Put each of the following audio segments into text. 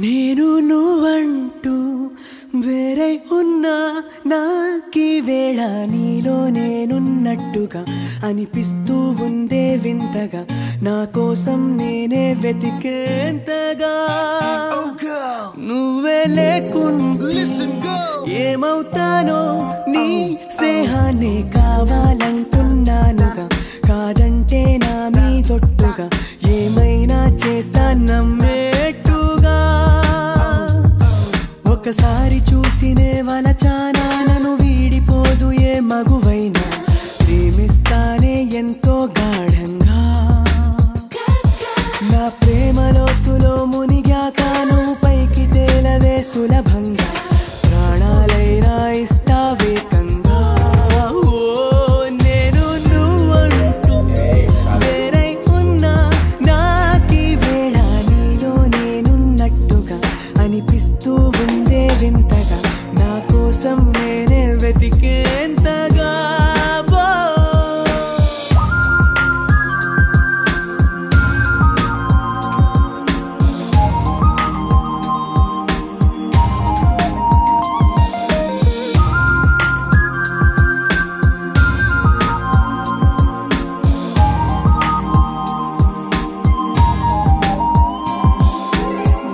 నేను నువ్వంటూ వేరే ఉన్నా నాకీ వేళ నీలో నేనున్నట్టుగా అనిపిస్తూ ఉందే వింతగా నా కోసం నేనే వెతికేంతగా నువ్వే లేకుండా ఏమవుతానో నీ స్నేహాన్ని కావాలంటున్నానుగా కాదంటే నా మీదొట్టుగా ఏమైనా చేస్తా నమ్మేట్టుగా ఒకసారి చూసినే వలచానా నన్ను వీడిపోదు ఏ మగువైనా ప్రేమిస్తానే ఎంతో గాఢంగా నా ప్రేమ లోతులో మునిగాక నువ్వు పైకి తేలవే సులభంగా ప్రాణాలైనా ఇస్తావే కంగా నేను నువ్వంటూ వేరై ఉన్నా నాకీ వేళ నీలో నేనున్నట్టుగా అనిపిస్తూ ఉందే వింతగా నా కోసం నేనే వెతికేంతగా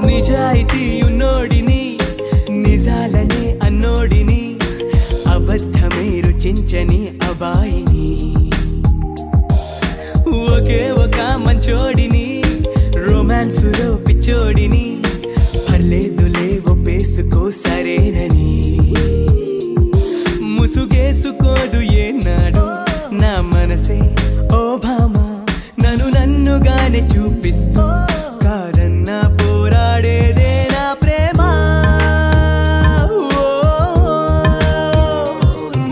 నిజాయితీ ఉన్నోడిని నిజాలనే అన్నోడిని అబద్ధమే రుచించని అబాయిని ఒకే ఒక మంచోడిని రొమాన్సులో పిచ్చోడిని పర్లేదులే ఒప్పేసుకో సరేనని ముసుగేసుకోదు ఏనాడు నా మనసే ఓ భామ నన్నుగానే చూపిస్తూ కాదన్నా పోరాడేదే నా ప్రేమ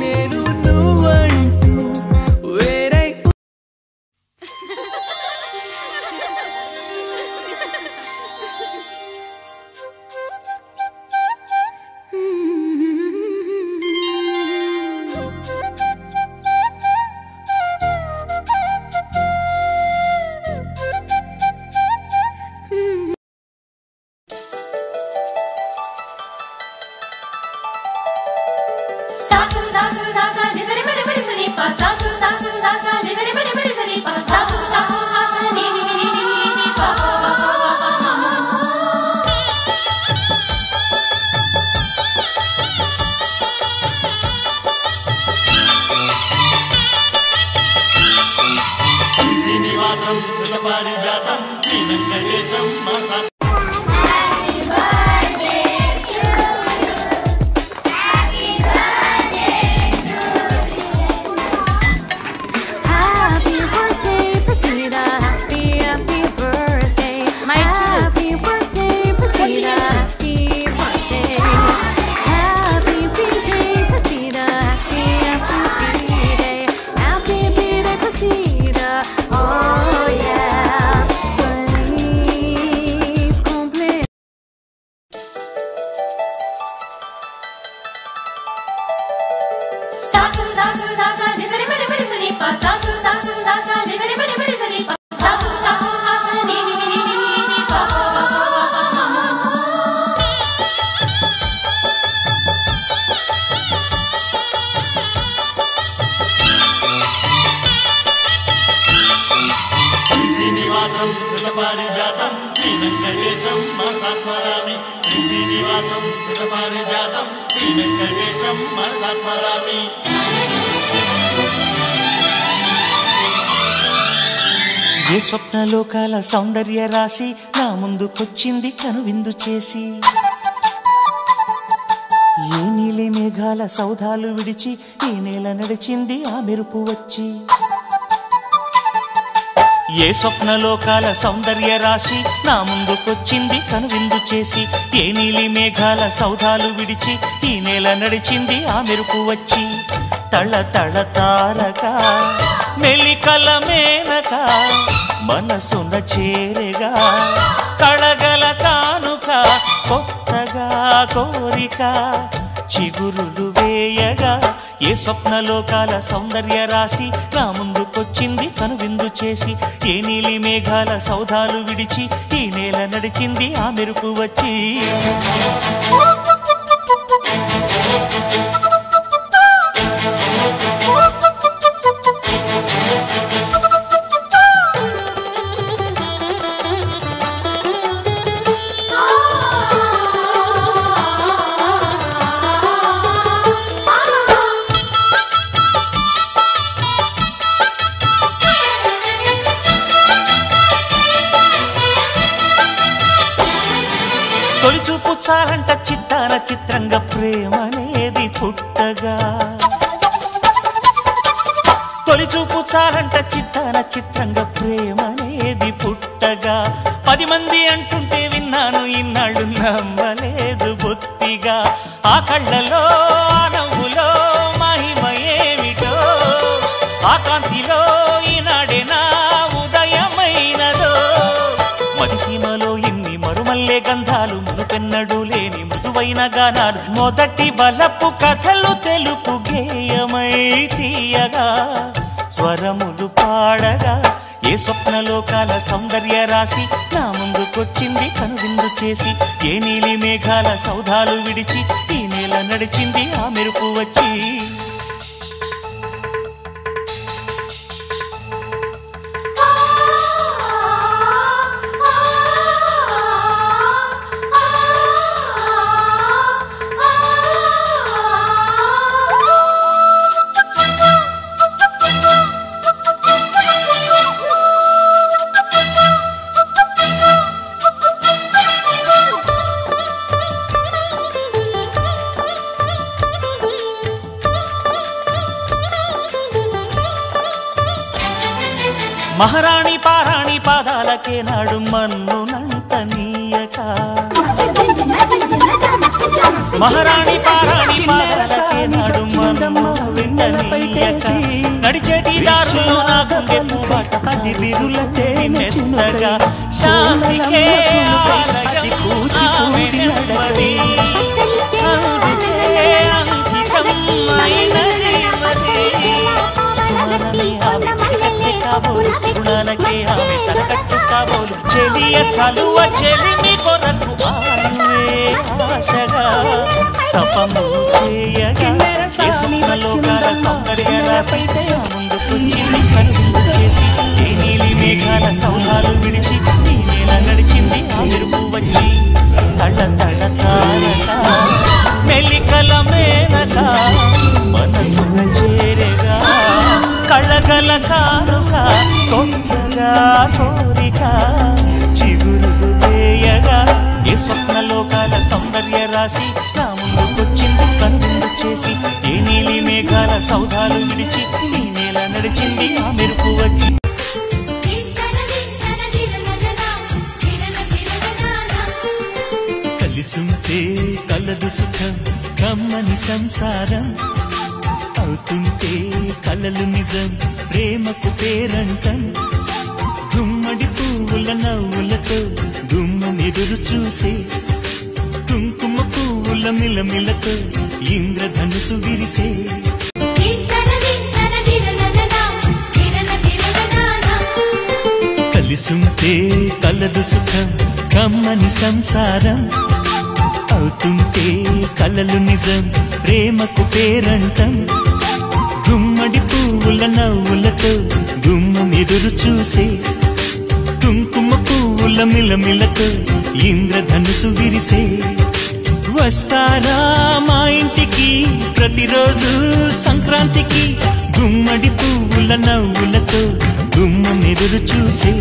నేను నువ్వంటూ వేరై శ్రీనివాసం సుతపారిజాతం శ్రీ వెంకటేశం మనసా Oh yeah. श्रुतपारिजातं श्रीवेङ्कटेशं मनसा स्मरामि श्रीनिवासं श्रुतपारिजातं श्रीवेङ्कटेशं मनसा स्मरामि ఏ స్వప్నలోకాల సౌందర్య రాశి నా ముందుకొచ్చింది కనువిందు చేసి ఏ నీలి మేఘాల సౌధాలు విడిచి ఈ నేల నడిచింది ఆ మెరుపు వచ్చి ఏ స్వప్నలోకాల సౌందర్య రాశి నా ముందుకొచ్చింది కనువిందు చేసి ఏ నీలి మేఘాల సౌధాలు విడిచి ఈ నేల నడిచింది ఆ మెరుపు వచ్చి తళ తళ తారక మెలికల మేనక మనసున చేరగా కళగల కానుక కొత్తగా కోరిక చిగురులు వేయగా ఏ స్వప్నలోకాల సౌందర్య రాశి నా ముందుకొచ్చింది కనువిందు చేసి ఏ నీలి మేఘాల సౌధాలు విడిచి ఈ నేల నడిచింది ఆ మెరుపు వచ్చి తొలిచూపు చాలంట చిత్తాన చిత్రంగా ప్రేమనేది పుట్టగా తొలిచూపు చాలంట చిత్తాన చిత్రంగా ప్రేమనేది పుట్టగా 10 మంది అంటుంటే విన్నాను ఇన్నాళ్ళు నమ్మలేదు బొత్తిగా ఆ కళ్ళలో ఆ నవ్వులో మహిమ ఏమిటో ఆ కాంతిలో ఈనాడే నా ఉదయమైనదో మదిసీమలో ఇన్ని మరుమల్లే గంధాలు మునుపెన్నడు లేని మృదువైన గానాలు మొదటి బలపు కథలు తెలుపు గేయమై తీయగా స్వరములు పాడగా ఏ స్వప్నలోకాల సౌందర్య రాశి నా ముందుకొచ్చింది కనువిందు చేసి ఏ నీలి మేఘాల సౌధాలు విడిచి ఈ నేల నడిచింది ఆ మెరుపు వచ్చి మహారాణి పారాణి పాదాలకే నాడు మన్నునంట నీయక మహారాణి పారాణి పాదాలకే నాడు మన్ను వెంట నీయక నడిచేటి దారుల్లో నా గుండె పూబాట మెత్తగా శాంతికే ఆలయం ఆమె నెమ్మది అంకితం అయినది మది కాబోలు సుగుణాలకే ఆమె తలకట్టు కాబోలు చెలియ చలువ చెలిమి కొరకు ఆయువే ఆశగా తపము చేయగా ఏ స్వప్నలోకాల సౌందర్య రాశి ముందుకొచ్చింది కనువిందు చేసి ఏ నీలి మేఘాల సౌధాలు విడిచి ఈ నేల నడిచింది ఆ మెరుపు వచ్చి తళ తళ తారక మెలికల మేనక మనసున చేరగా కళగల కానుక కొత్తగా కోరిక చిగురులు వేయగా ఏ స్వప్నలోకాల సౌందర్య రాశి నా ముందుకొచ్చింది కనువిందు చేసి ఏ నీలి మేఘాల సౌధాలు విడిచి ఈ నేల నడిచింది ఆ మెరుపు వచ్చి కలిసుంటే కలదు సుఖం కమ్మని సంసారం అవుతుంటే కలలు నిజం ప్రేమకు పేరంటం గుమ్మడి పువ్వుల నవ్వులతో గుమ్మనెదురు చూసే కుంకుమ పువ్వుల మిలమిలతో ఇంద్రధనుసు విరిసే కలిసుంటే కలదు సుఖం కమ్మని సంసారం అవుతుంటే కలలు నిజం ప్రేమకు పేరంటం గుమ్మడి పువ్వుల నవ్వులతో గుమ్మం ఎదురు చూసే కుంకుమ పువ్వుల మిలమిలతో ఇంద్రధనుసు విరిసే వస్తారా మా ఇంటికి ప్రతిరోజు సంక్రాంతికి గుమ్మడి పువ్వుల నవ్వులతో గుమ్మం ఎదురు చూసే